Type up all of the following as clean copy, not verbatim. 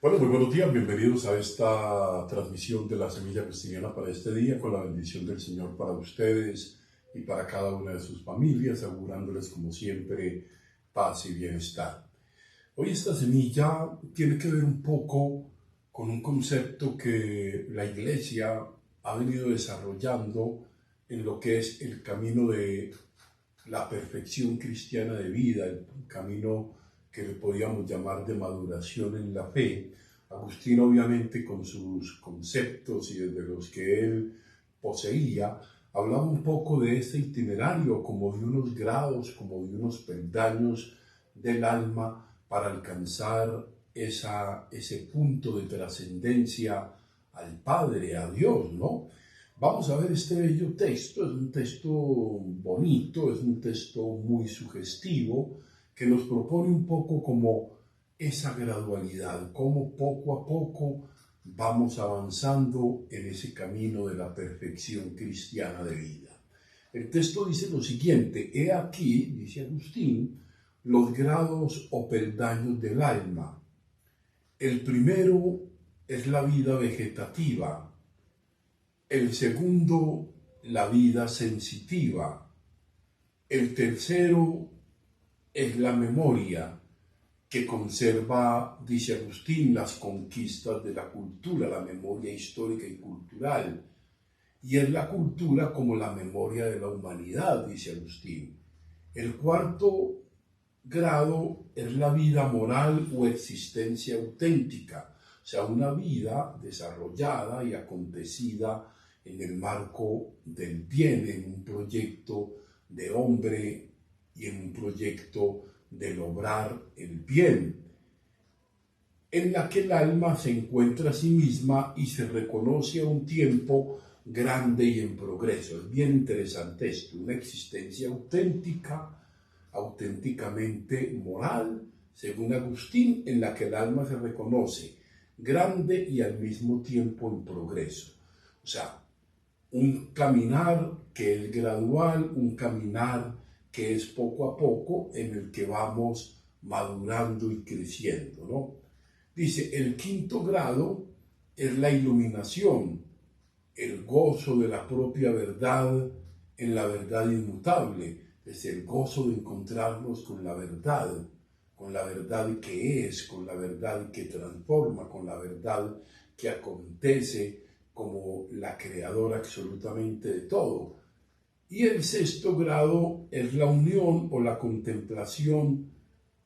Bueno, muy buenos días, bienvenidos a esta transmisión de la Semilla Cristiana para este día, con la bendición del Señor para ustedes y para cada una de sus familias, augurándoles como siempre paz y bienestar. Hoy esta semilla tiene que ver un poco con un concepto que la Iglesia ha venido desarrollando en lo que es el camino de la perfección cristiana de vida, el camino que le podríamos llamar de maduración en la fe. Agustín, obviamente, con sus conceptos y desde los que él poseía, hablaba un poco de este itinerario, como de unos grados, como de unos peldaños del alma para alcanzar ese punto de trascendencia al Padre, a Dios, ¿no? Vamos a ver este bello texto, es un texto bonito, es un texto muy sugestivo, que nos propone un poco como esa gradualidad, cómo poco a poco vamos avanzando en ese camino de la perfección cristiana de vida. El texto dice lo siguiente: he aquí, dice Agustín, los grados o peldaños del alma. El primero es la vida vegetativa, el segundo la vida sensitiva, el tercero es la memoria, que conserva, dice Agustín, las conquistas de la cultura, la memoria histórica y cultural. Y es la cultura como la memoria de la humanidad, dice Agustín. El cuarto grado es la vida moral o existencia auténtica, o sea, una vida desarrollada y acontecida en el marco del bien, en un proyecto de hombre y en un proyecto de lograr el bien, en la que el alma se encuentra a sí misma y se reconoce a un tiempo grande y en progreso. Es bien interesante esto, una existencia auténtica, auténticamente moral, según Agustín, en la que el alma se reconoce grande y al mismo tiempo en progreso. O sea, un caminar que es gradual, un caminar que es poco a poco, en el que vamos madurando y creciendo, ¿no? Dice, el quinto grado es la iluminación, el gozo de la propia verdad en la verdad inmutable, es el gozo de encontrarnos con la verdad que es, con la verdad que transforma, con la verdad que acontece como la creadora absolutamente de todo. Y el sexto grado es la unión o la contemplación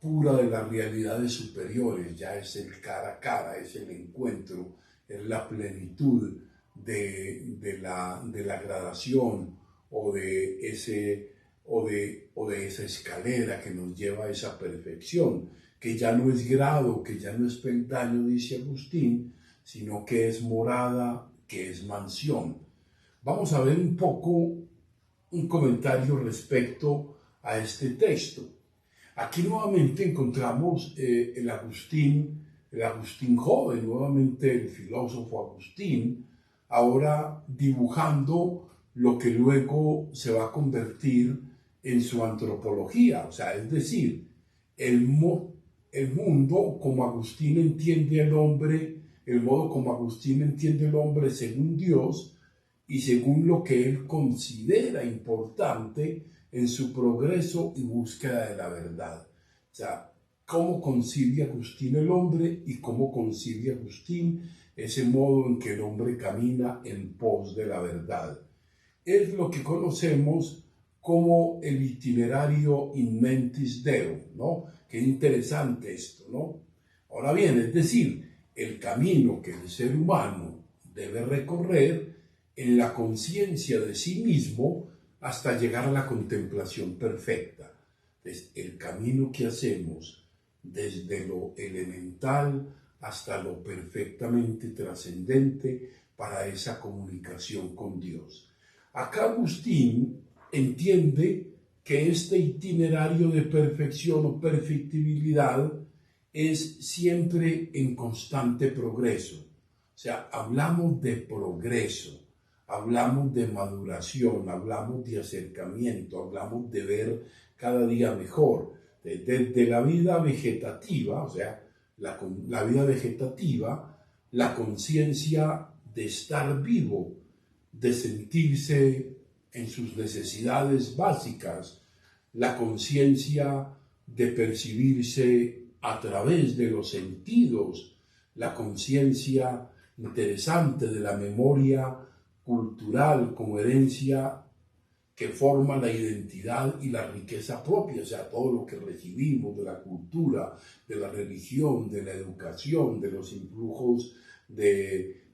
pura de las realidades superiores, ya es el cara a cara, es el encuentro, es la plenitud de la gradación o de esa escalera que nos lleva a esa perfección, que ya no es grado, que ya no es peldaño, dice Agustín, sino que es morada, que es mansión. Vamos a ver un poco un comentario respecto a este texto. Aquí nuevamente encontramos el Agustín joven, nuevamente el filósofo Agustín, ahora dibujando lo que luego se va a convertir en su antropología, o sea, es decir, el mundo como Agustín entiende al hombre, el modo como Agustín entiende el hombre según Dios y según lo que él considera importante en su progreso y búsqueda de la verdad. O sea, cómo concibe Agustín el hombre y cómo concibe Agustín ese modo en que el hombre camina en pos de la verdad. Es lo que conocemos como el itinerario in mentis Deo, ¿no? Qué interesante esto, ¿no? Ahora bien, es decir, el camino que el ser humano debe recorrer en la conciencia de sí mismo hasta llegar a la contemplación perfecta. Es el camino que hacemos desde lo elemental hasta lo perfectamente trascendente para esa comunicación con Dios. Acá Agustín entiende que este itinerario de perfección o perfectibilidad es siempre en constante progreso. O sea, hablamos de progreso, hablamos de maduración, hablamos de acercamiento, hablamos de ver cada día mejor. Desde la vida vegetativa, o sea, la vida vegetativa, la conciencia de estar vivo, de sentirse en sus necesidades básicas, la conciencia de percibirse a través de los sentidos, la conciencia interesante de la memoria cultural como herencia que forma la identidad y la riqueza propia, o sea, todo lo que recibimos de la cultura, de la religión, de la educación, de los influjos de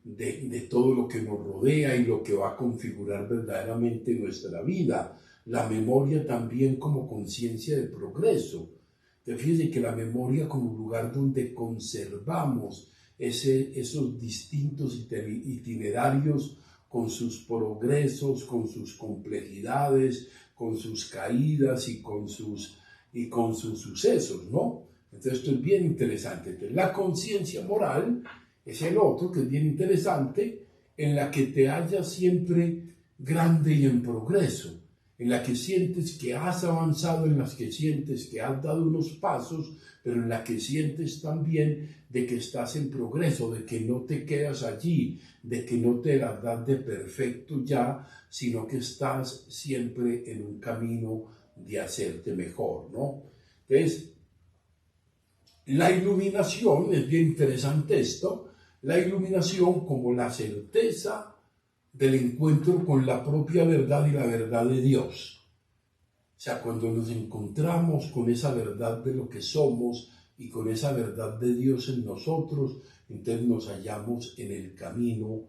todo lo que nos rodea y lo que va a configurar verdaderamente nuestra vida. La memoria también como conciencia de progreso. Fíjense que la memoria como lugar donde conservamos esos distintos itinerarios con sus progresos, con sus complejidades, con sus caídas y con sus sucesos, ¿no? Entonces esto es bien interesante. Entonces, la conciencia moral es el otro que es bien interesante, en la que te hallas siempre grande y en progreso, en la que sientes que has avanzado, en las que sientes que has dado unos pasos, pero en la que sientes también de que estás en progreso, de que no te quedas allí, de que no te las das de perfecto ya, sino que estás siempre en un camino de hacerte mejor, ¿no? Entonces, la iluminación, es bien interesante esto, la iluminación como la certeza del encuentro con la propia verdad y la verdad de Dios. O sea, cuando nos encontramos con esa verdad de lo que somos y con esa verdad de Dios en nosotros, entonces nos hallamos en el camino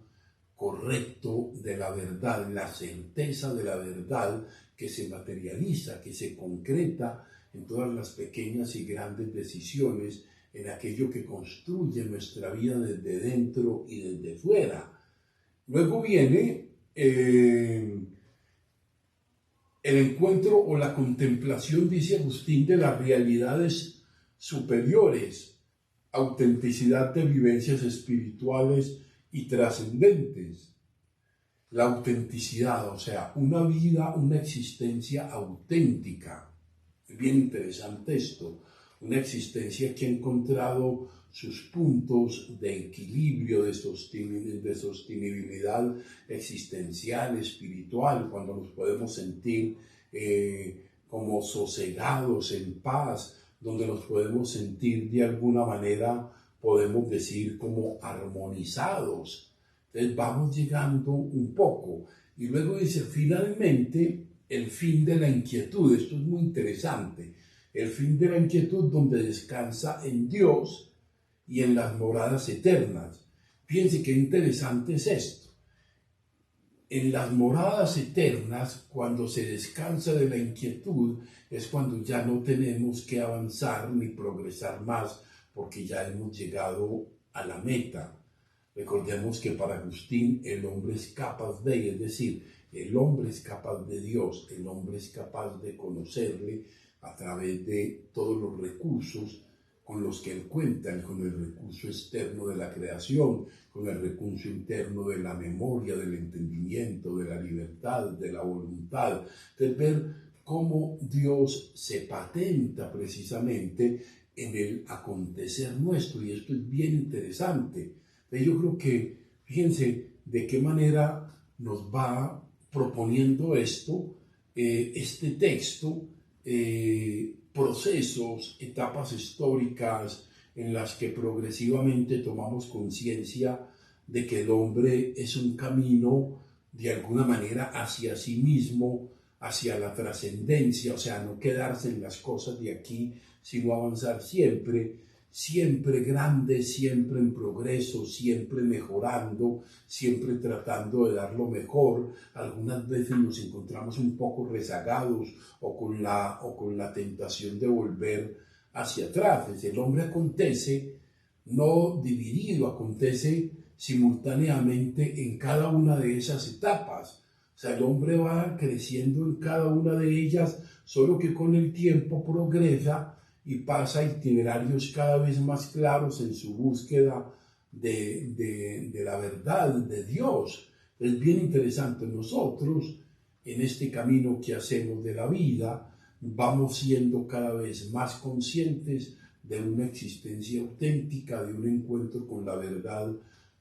correcto de la verdad, la certeza de la verdad que se materializa, que se concreta en todas las pequeñas y grandes decisiones, en aquello que construye nuestra vida desde dentro y desde fuera. Luego viene el encuentro o la contemplación, dice Agustín, de las realidades superiores, autenticidad de vivencias espirituales y trascendentes. La autenticidad, o sea, una vida, una existencia auténtica. Es bien interesante esto, una existencia que ha encontrado sus puntos de equilibrio, de sostenibilidad existencial, espiritual, cuando nos podemos sentir como sosegados, en paz, donde nos podemos sentir de alguna manera, podemos decir, como armonizados. Entonces vamos llegando un poco. Y luego dice, finalmente, el fin de la inquietud. Esto es muy interesante. El fin de la inquietud donde descansa en Dios y en las moradas eternas. Fíjense qué interesante es esto. En las moradas eternas, cuando se descansa de la inquietud, es cuando ya no tenemos que avanzar ni progresar más, porque ya hemos llegado a la meta. Recordemos que para Agustín el hombre es capaz de, es decir, el hombre es capaz de Dios, el hombre es capaz de conocerle a través de todos los recursos con los que él cuenta, con el recurso externo de la creación, con el recurso interno de la memoria, del entendimiento, de la libertad, de la voluntad, de ver cómo Dios se patenta precisamente en el acontecer nuestro, y esto es bien interesante. Yo creo que, fíjense de qué manera nos va proponiendo esto, este texto, procesos, etapas históricas en las que progresivamente tomamos conciencia de que el hombre es un camino de alguna manera hacia sí mismo, hacia la trascendencia, o sea, no quedarse en las cosas de aquí, sino avanzar siempre, siempre grande, siempre en progreso, siempre mejorando, siempre tratando de dar lo mejor. Algunas veces nos encontramos un poco rezagados o con la tentación de volver hacia atrás. Es decir, el hombre acontece no dividido, acontece simultáneamente en cada una de esas etapas. O sea, el hombre va creciendo en cada una de ellas, solo que con el tiempo progresa y pasa itinerarios cada vez más claros en su búsqueda de la verdad, de Dios. Es bien interesante. Nosotros, en este camino que hacemos de la vida, vamos siendo cada vez más conscientes de una existencia auténtica, de un encuentro con la verdad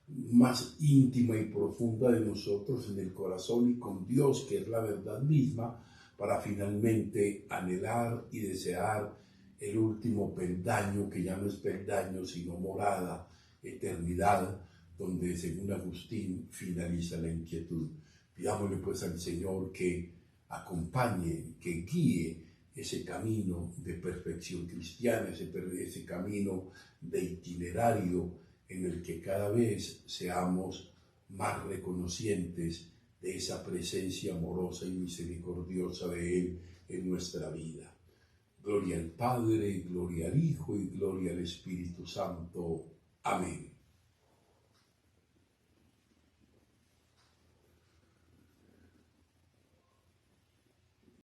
más íntima y profunda de nosotros en el corazón y con Dios, que es la verdad misma, para finalmente anhelar y desear el último peldaño, que ya no es peldaño, sino morada, eternidad, donde, según Agustín, finaliza la inquietud. Pidámosle pues al Señor que acompañe, que guíe ese camino de perfección cristiana, ese camino de itinerario en el que cada vez seamos más reconocientes de esa presencia amorosa y misericordiosa de Él en nuestra vida. Gloria al Padre, gloria al Hijo y gloria al Espíritu Santo. Amén.